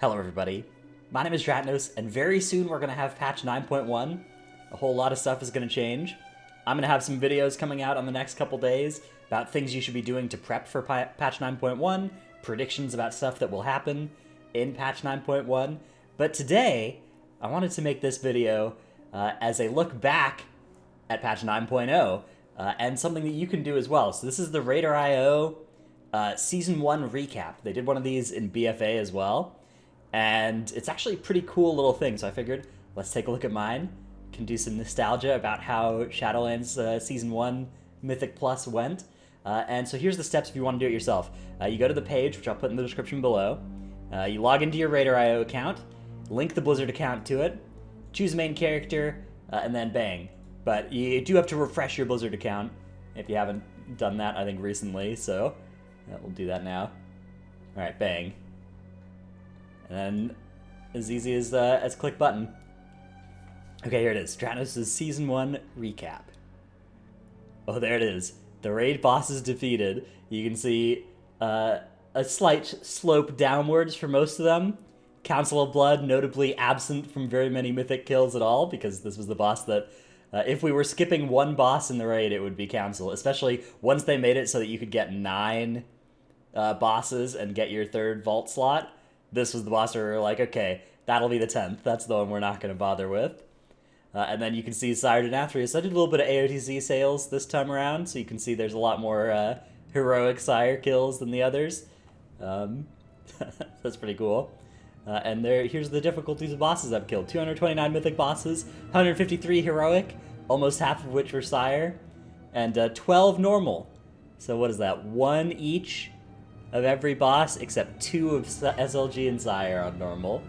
Hello everybody, my name is Dratnos, and very soon we're going to have patch 9.1. A whole lot of stuff is going to change. I'm going to have some videos coming out on the next couple days about things you should be doing to prep for patch 9.1, predictions about stuff that will happen in patch 9.1. But today, I wanted to make this video as a look back at patch 9.0, and something that you can do as well. So this is the RaiderIO Season 1 recap. They did one of these in BFA as well. And it's actually a pretty cool little thing, so I figured, let's take a look at mine. Can do some nostalgia about how Shadowlands Season 1 Mythic Plus went. And so here's the steps if you want to do it yourself. You go to the page, which I'll put in the description below. You log into your RaiderIO account, link the Blizzard account to it, choose a main character, and then bang. But you do have to refresh your Blizzard account if you haven't done that, I think, recently, so we'll do that now. Alright, bang. And then, as easy as click button. Okay, here it is. Dratnos' Season 1 recap. Oh, there it is. The raid boss is defeated. You can see a slight slope downwards for most of them. Council of Blood notably absent from very many Mythic kills at all, because this was the boss that, if we were skipping one boss in the raid, it would be Council. Especially once they made it so that you could get 9 bosses and get your 3rd vault slot. This was the boss where we were like, okay, that'll be the 10th. That's the one we're not going to bother with. And then you can see Sire Denathrius. I did a little bit of AOTC sales this time around, so you can see there's a lot more heroic Sire kills than the others. That's pretty cool. And here's the difficulties of bosses I've killed. 229 Mythic bosses, 153 heroic, almost half of which were Sire, and 12 normal. So what is that? 1 each of every boss, except 2 of SLG and Sire on normal.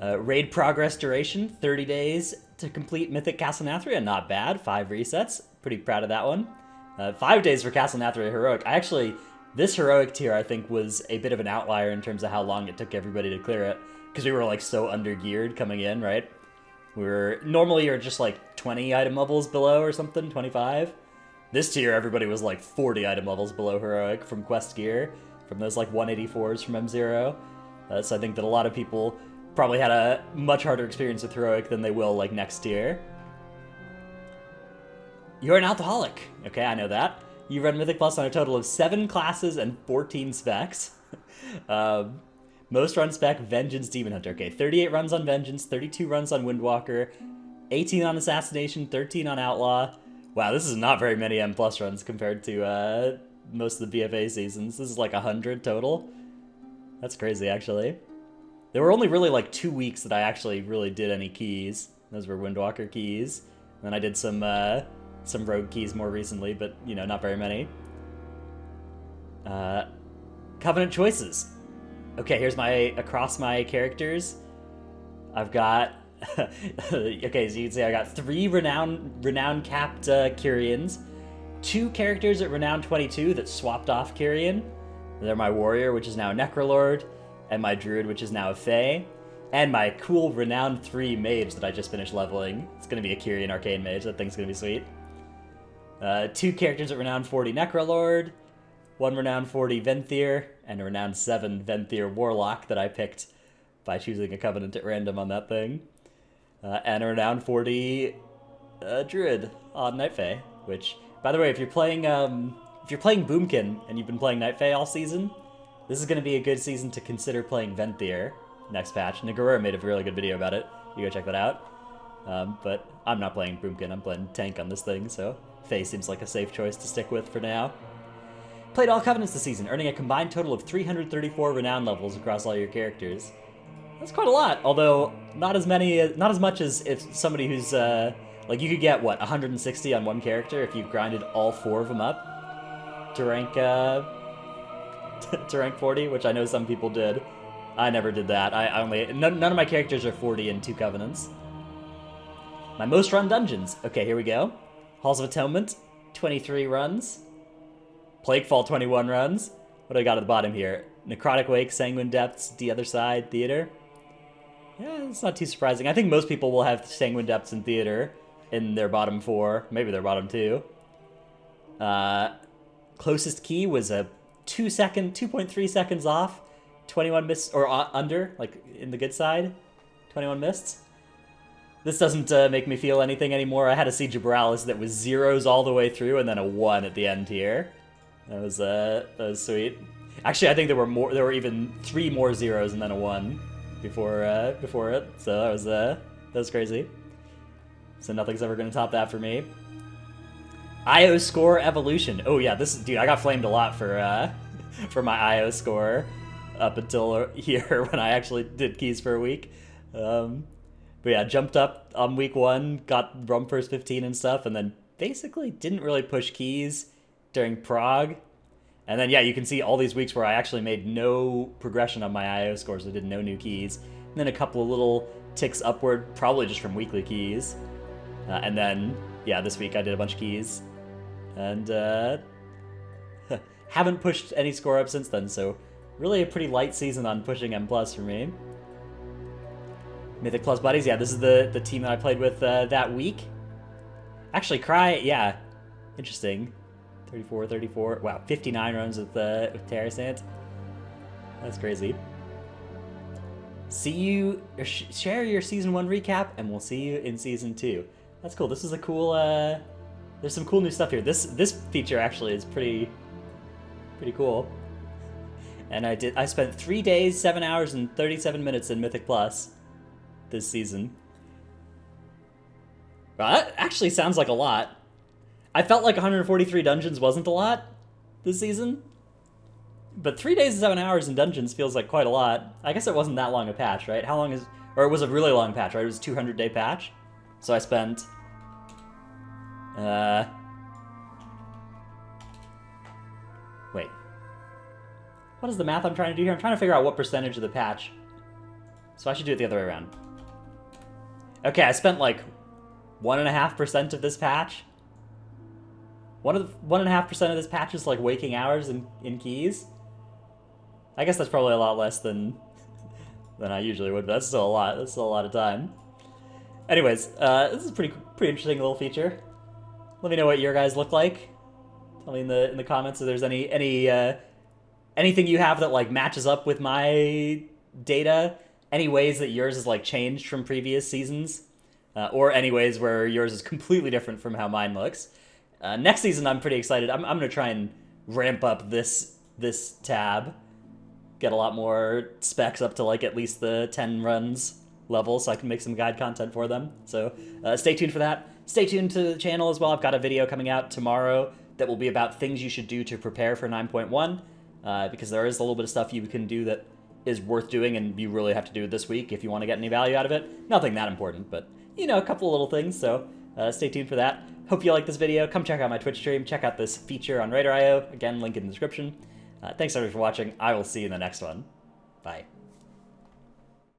Raid progress duration, 30 days to complete Mythic Castle Nathria, not bad. 5 resets, pretty proud of that one. 5 days for Castle Nathria Heroic. This Heroic tier, I think, was a bit of an outlier in terms of how long it took everybody to clear it, because we were, like, so under-geared coming in, right? Normally you're just, like, 20 item levels below or something, 25. This tier, everybody was like 40 item levels below Heroic from Quest Gear, from those like 184s from M0. So I think that a lot of people probably had a much harder experience with Heroic than they will like next tier. You're an alcoholic. Okay, I know that. You run Mythic Plus on a total of 7 classes and 14 specs. Most run spec, Vengeance Demon Hunter. Okay, 38 runs on Vengeance, 32 runs on Windwalker, 18 on Assassination, 13 on Outlaw. Wow, this is not very many M+ runs compared to most of the BFA seasons. This is like 100 total. That's crazy, actually. There were only really like 2 weeks that I actually really did any keys. Those were Windwalker keys. And then I did some rogue keys more recently, but, you know, not very many. Covenant choices. Okay, here's across my characters. I've got... okay, so you can see I got 3 renown capped Kyrians, 2 characters at renown 22 that swapped off Kyrian. They're my warrior, which is now a Necrolord, and my druid, which is now a Fae, and my cool renown 3 mage that I just finished leveling. It's gonna be a Kyrian arcane mage. That thing's gonna be sweet. 2 characters at renown 40 Necrolord, 1 renown 40 Venthyr, and a renown 7 Venthyr warlock that I picked by choosing a covenant at random on that thing. And a renown 40 druid on Night Fae, which, by the way, if you're playing Boomkin and you've been playing Night Fae all season, this is going to be a good season to consider playing Venthyr next patch. Nagorura made a really good video about it. You go check that out. But I'm not playing Boomkin, I'm playing tank on this thing, so Fae seems like a safe choice to stick with for now. Played all covenants this season, earning a combined total of 334 renown levels across all your characters. That's quite a lot, although not as much as if somebody who's, like, you could get, what, 160 on one character if you grinded all 4 of them up to rank, to rank 40, which I know some people did. I never did that. None of my characters are 40 in 2 covenants. My most run dungeons. Okay, here we go. Halls of Atonement, 23 runs. Plaguefall, 21 runs. What do I got at the bottom here? Necrotic Wake, Sanguine Depths, The Other Side, Theater. Yeah, it's not too surprising. I think most people will have Sanguine Depths and Theater in their bottom 4, maybe their bottom 2. Closest key was a 2.3 seconds off 21 mists, or under, like in the good side, 21 mists. This doesn't make me feel anything anymore. I had a Siege of Borealis that was zeros all the way through and then a 1 at the end here. That was sweet. Actually, I think there were even 3 more zeros and then a 1 before it. So that was crazy. So nothing's ever gonna top that for me. IO score evolution. Oh yeah, dude, I got flamed a lot for for my IO score up until here when I actually did keys for a week. But yeah, jumped up on week 1, got Rum first 15 and stuff, and then basically didn't really push keys during Prague. And then yeah, you can see all these weeks where I actually made no progression on my IO scores. I did no new keys. And then a couple of little ticks upward, probably just from weekly keys. And then, yeah, this week I did a bunch of keys. And haven't pushed any score up since then, so really a pretty light season on pushing M+ for me. Mythic Plus Buddies, yeah, this is the team that I played with that week. Actually, Cry, yeah, interesting. 34, 34, wow, 59 runs with Terrasant. That's crazy. See you, share your Season 1 recap, and we'll see you in Season 2. That's cool, this is a cool, there's some cool new stuff here. This feature actually is pretty cool. And I spent 3 days, 7 hours, and 37 minutes in Mythic Plus this season. Well, that actually sounds like a lot. I felt like 143 dungeons wasn't a lot this season, but 3 days and 7 hours in dungeons feels like quite a lot. I guess it wasn't that long a patch, right? How long is... Or it was a really long patch, right? It was a 200-day patch. So I spent... Wait. What is the math I'm trying to do here? I'm trying to figure out what percentage of the patch. So I should do it the other way around. Okay, I spent like 1.5% of this patch. 1.5% of this patch is like waking hours in keys. I guess that's probably a lot less than I usually would, but that's still a lot. That's still a lot of time. Anyways, this is a pretty interesting little feature. Let me know what your guys look like. Tell me in the comments if there's anything you have that like matches up with my data. Any ways that yours is like changed from previous seasons, or any ways where yours is completely different from how mine looks. Next season, I'm pretty excited. I'm gonna try and ramp up this tab, get a lot more specs up to like at least the 10 runs level, so I can make some guide content for them. So stay tuned for that. Stay tuned to the channel as well. I've got a video coming out tomorrow that will be about things you should do to prepare for 9.1, because there is a little bit of stuff you can do that is worth doing and you really have to do it this week if you want to get any value out of it. Nothing that important, but, you know, a couple of little things, so stay tuned for that. Hope you like this video. Come check out my Twitch stream. Check out this feature on RaiderIO. Again, link in the description. Thanks everybody for watching. I will see you in the next one. Bye.